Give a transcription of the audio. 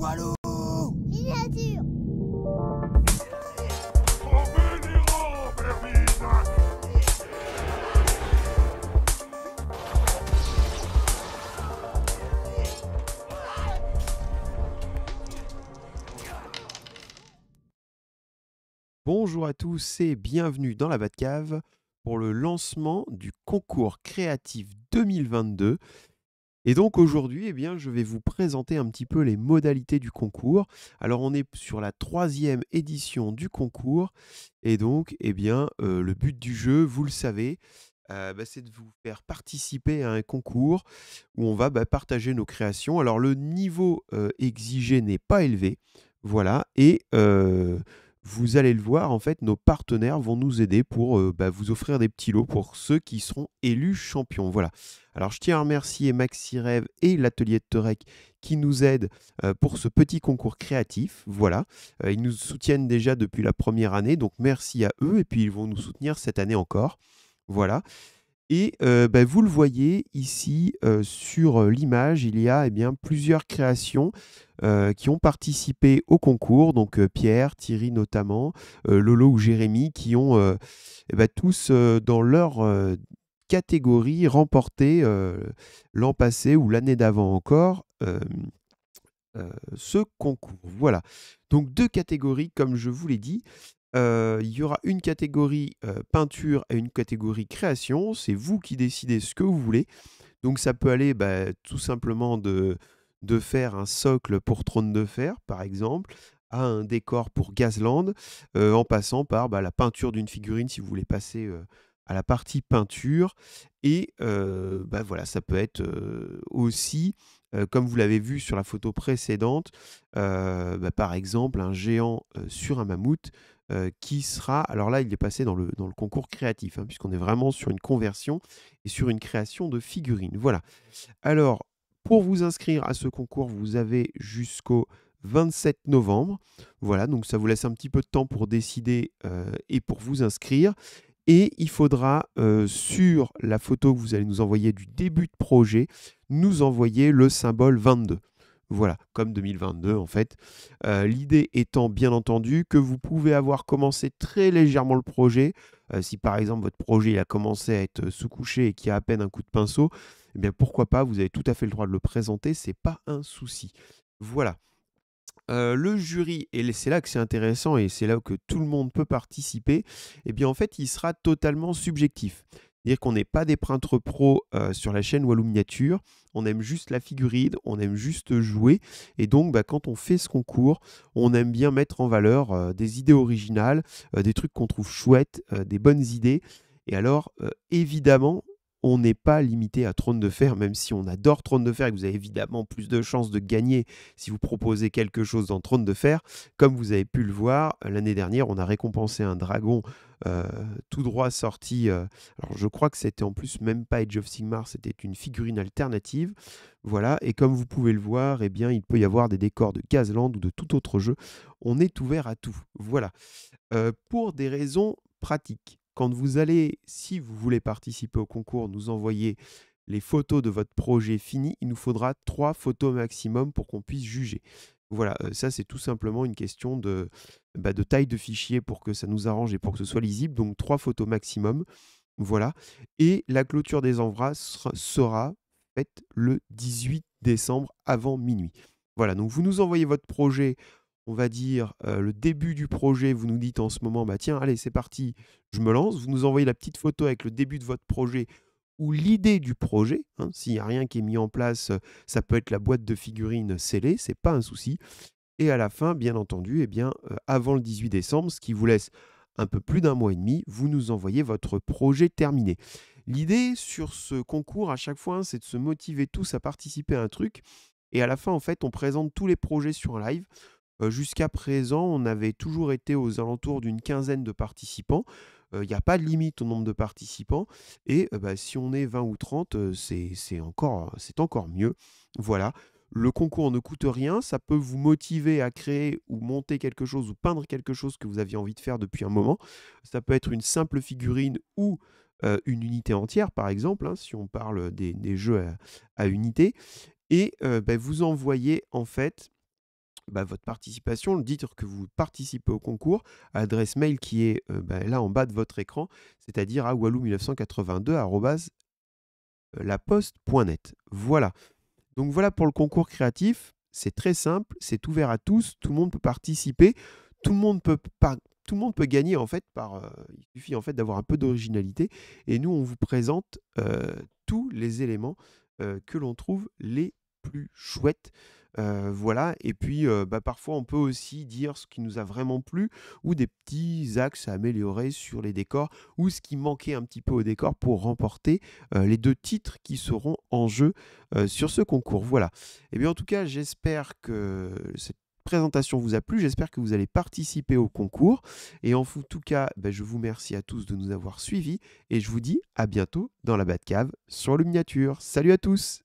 Walou! Miniature. Bonjour à tous et bienvenue dans la Batcave pour le lancement du concours créatif 2022. Et donc aujourd'hui, je vais vous présenter un petit peu les modalités du concours. Alors on est sur la 3e édition du concours et donc le but du jeu, vous le savez, c'est de vous faire participer à un concours où on va partager nos créations. Alors le niveau exigé n'est pas élevé, voilà, et vous allez le voir, en fait, nos partenaires vont nous aider pour vous offrir des petits lots pour ceux qui seront élus champions. Voilà. Alors, je tiens à remercier Maxi Rêve et l'atelier de Torek qui nous aident pour ce petit concours créatif. Voilà. Ils nous soutiennent déjà depuis la première année, donc merci à eux et puis ils vont nous soutenir cette année encore. Voilà. Et vous le voyez ici sur l'image, il y a plusieurs créations qui ont participé au concours, donc Pierre, Thierry notamment, Lolo ou Jérémy, qui ont tous dans leur catégorie remporté l'an passé ou l'année d'avant encore ce concours. Voilà, donc 2 catégories comme je vous l'ai dit. Il y aura une catégorie peinture et une catégorie création. C'est vous qui décidez ce que vous voulez. Donc ça peut aller tout simplement de faire un socle pour Trône de Fer, par exemple, à un décor pour Gazland, en passant par la peinture d'une figurine si vous voulez passer à la partie peinture. Et voilà, ça peut être aussi, comme vous l'avez vu sur la photo précédente, par exemple un géant sur un mammouth qui sera, alors là il est passé dans le concours créatif, hein, puisqu'on est vraiment sur une conversion et sur une création de figurines. Voilà. Alors, pour vous inscrire à ce concours, vous avez jusqu'au 27 novembre. Voilà, donc ça vous laisse un petit peu de temps pour décider et pour vous inscrire. Et il faudra, sur la photo que vous allez nous envoyer du début de projet, nous envoyer le symbole 22. Voilà, comme 2022 en fait. L'idée étant bien entendu que vous pouvez avoir commencé très légèrement le projet. Si par exemple votre projet a commencé à être sous-couché et qu'il y a à peine un coup de pinceau, eh bien pourquoi pas, vous avez tout à fait le droit de le présenter, c'est pas un souci. Voilà. Le jury, et c'est là que c'est intéressant et c'est là que tout le monde peut participer, eh bien en fait il sera totalement subjectif. C'est-à-dire qu'on n'est pas des peintres pros sur la chaîne Walou Miniature, on aime juste la figurine, on aime juste jouer, et donc quand on fait ce concours, on aime bien mettre en valeur des idées originales, des trucs qu'on trouve chouettes, des bonnes idées, et alors évidemment, on n'est pas limité à Trône de Fer, même si on adore Trône de Fer et que vous avez évidemment plus de chances de gagner si vous proposez quelque chose dans Trône de Fer. Comme vous avez pu le voir, l'année dernière, on a récompensé un dragon tout droit sorti. Alors je crois que c'était en plus même pas Age of Sigmar, c'était une figurine alternative. Voilà, et comme vous pouvez le voir, il peut y avoir des décors de Gazland ou de tout autre jeu. On est ouvert à tout. Voilà. Pour des raisons pratiques. Quand vous allez, si vous voulez participer au concours, nous envoyer les photos de votre projet fini, il nous faudra 3 photos maximum pour qu'on puisse juger. Voilà, ça c'est tout simplement une question de taille de fichier pour que ça nous arrange et pour que ce soit lisible. Donc 3 photos maximum. Voilà. Et la clôture des envois sera faite le 18 décembre avant minuit. Voilà, donc vous nous envoyez votre projet, on va dire le début du projet, vous nous dites en ce moment, tiens, allez, c'est parti, je me lance. Vous nous envoyez la petite photo avec le début de votre projet ou l'idée du projet. Hein, s'il n'y a rien qui est mis en place, ça peut être la boîte de figurines scellée, c'est pas un souci. Et à la fin, bien entendu, avant le 18 décembre, ce qui vous laisse un peu plus d'un mois et demi, vous nous envoyez votre projet terminé. L'idée sur ce concours, à chaque fois, c'est de se motiver tous à participer à un truc. Et à la fin, en fait, on présente tous les projets sur un live. Jusqu'à présent, on avait toujours été aux alentours d'une quinzaine de participants. Il n'y a pas de limite au nombre de participants. Et si on est 20 ou 30, c'est encore mieux. Voilà. Le concours ne coûte rien. Ça peut vous motiver à créer ou monter quelque chose ou peindre quelque chose que vous aviez envie de faire depuis un moment. Ça peut être une simple figurine ou une unité entière, par exemple, hein, si on parle des jeux à unité. Et vous envoyez en fait votre participation, dites que vous participez au concours à l'adresse mail qui est là en bas de votre écran, c'est-à-dire à walou1982@laposte.net. Voilà. Donc voilà pour le concours créatif, c'est très simple, c'est ouvert à tous, tout le monde peut participer, tout le monde peut, tout le monde peut gagner en fait il suffit en fait d'avoir un peu d'originalité et nous on vous présente tous les éléments que l'on trouve les plus chouettes. Voilà, et puis parfois on peut aussi dire ce qui nous a vraiment plu ou des petits axes à améliorer sur les décors ou ce qui manquait un petit peu au décor pour remporter les 2 titres qui seront en jeu sur ce concours. Voilà. Et bien en tout cas, j'espère que cette présentation vous a plu, j'espère que vous allez participer au concours et en tout cas, je vous remercie à tous de nous avoir suivis et je vous dis à bientôt dans la Batcave sur le miniature. Salut à tous!